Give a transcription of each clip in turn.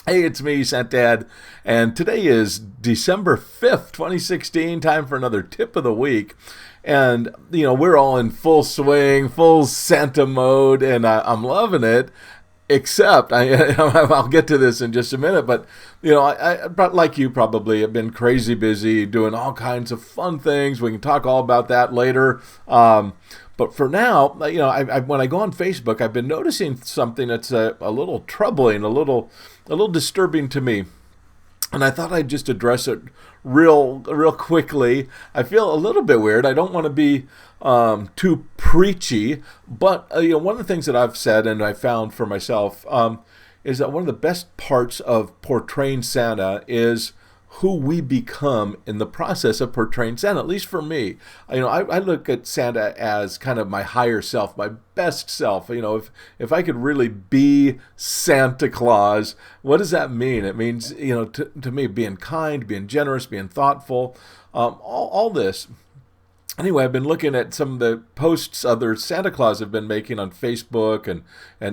Hey, it's me, Santad, and today is December 5th, 2016, time for another tip of the week. And, we're all in full swing, full Santa mode, and I'm loving it. Except, I'll get to this in just a minute, but, but like you probably have been crazy busy doing all kinds of fun things. We can talk all about that later. But for now, when I go on Facebook, I've been noticing something that's a little troubling, a little disturbing to me, and I thought I'd just address it real quickly. I feel a little bit weird. I don't want to be too preachy, but one of the things that I've said and I found for myself is that one of the best parts of portraying Santa is who we become in the process of portraying Santa, at least for me. I look at Santa as kind of my higher self, my best self. If I could really be Santa Claus, what does that mean? It means, to me, being kind, being generous, being thoughtful, all this. Anyway, I've been looking at some of the posts other Santa Claus have been making on Facebook and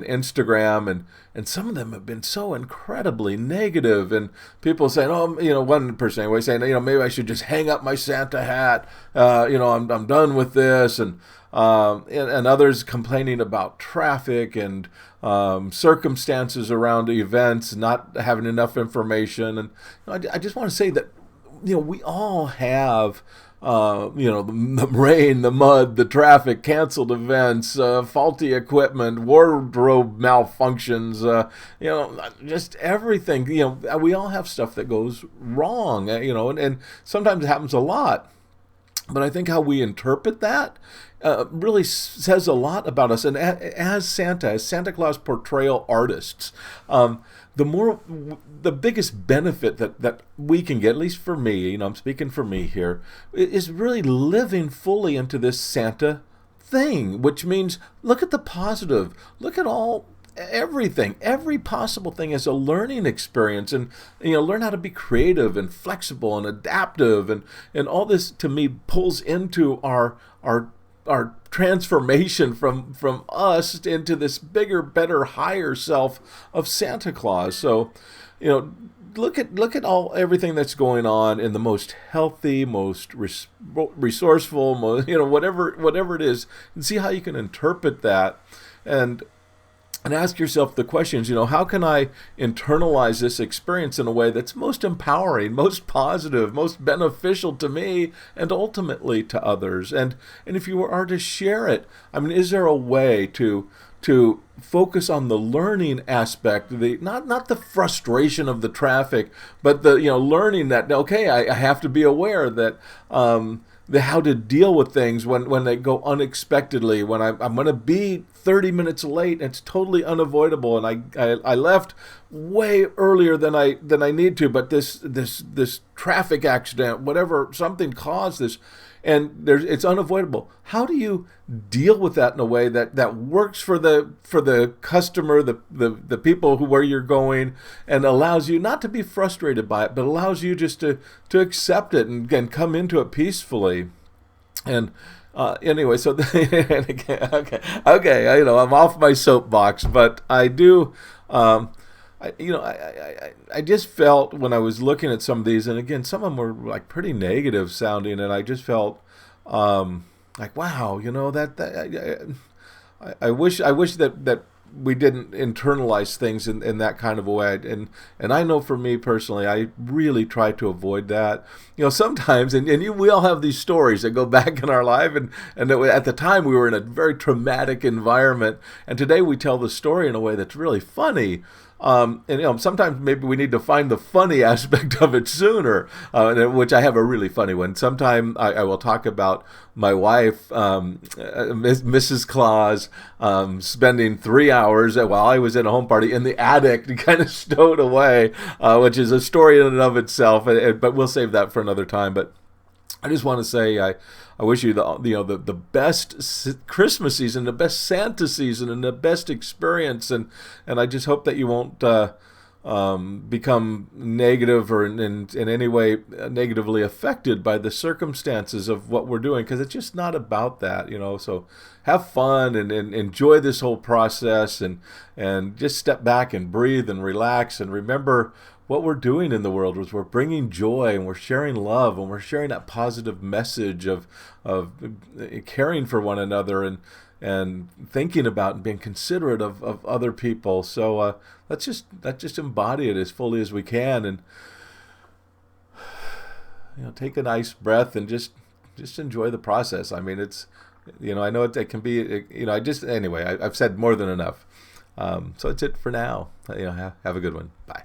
Instagram, and some of them have been so incredibly negative. And people saying, one person anyway saying, maybe I should just hang up my Santa hat. I'm done with this, and others complaining about traffic and circumstances around events, not having enough information. And I just want to say that we all have the rain, the mud, the traffic, canceled events, faulty equipment, wardrobe malfunctions, just everything. We all have stuff that goes wrong, and sometimes it happens a lot. But I think how we interpret that really says a lot about us. And as Santa Claus portrayal artists, the biggest benefit that we can get, at least for me, I'm speaking for me here, is really living fully into this Santa thing, which means look at the positive, look at everything, every possible thing as a learning experience, and learn how to be creative and flexible and adaptive, and all this to me pulls into our transformation from us into this bigger, better, higher self of Santa Claus. So, look at everything that's going on in the most healthy, most resourceful, whatever it is, and see how you can interpret that, and ask yourself the questions, how can I internalize this experience in a way that's most empowering, most positive, most beneficial to me and ultimately to others? And if you are to share it, is there a way to focus on the learning aspect, not the frustration of the traffic, but the learning that, okay, I have to be aware that how to deal with things when they go unexpectedly, when I'm going to be 30 minutes late, and it's totally unavoidable, and I left way earlier than I need to, but this traffic accident, whatever, something caused this, and it's unavoidable. How do you deal with that in a way that works for the customer, the people where you're going, and allows you not to be frustrated by it, but allows you just to accept it and come into it peacefully? And anyway, so okay, I'm off my soapbox, but I do. I just felt when I was looking at some of these, and again, some of them were like pretty negative sounding, and I just felt like, wow, I wish that we didn't internalize things in that kind of a way, and I know for me personally, I really try to avoid that. Sometimes, we all have these stories that go back in our life, and at the time we were in a very traumatic environment, and today we tell the story in a way that's really funny. Sometimes maybe we need to find the funny aspect of it sooner, which I have a really funny one. Sometime I will talk about my wife, Mrs. Claus, spending 3 hours while I was at a home party in the attic, kind of stowed away, which is a story in and of itself. But we'll save that for another time. But I just want to say I wish you the best Christmas season, the best Santa season, and the best experience, and I just hope that you become negative or in any way negatively affected by the circumstances of what we're doing, because it's just not about that, So have fun and enjoy this whole process, and just step back and breathe and relax and remember what we're doing in the world is we're bringing joy and we're sharing love and we're sharing that positive message of caring for one another and thinking about and being considerate of other people. So let's just embody it as fully as we can, and take a nice breath and just enjoy the process. I mean, it's I know it can be I've said more than enough. So that's it for now. Have a good one. Bye.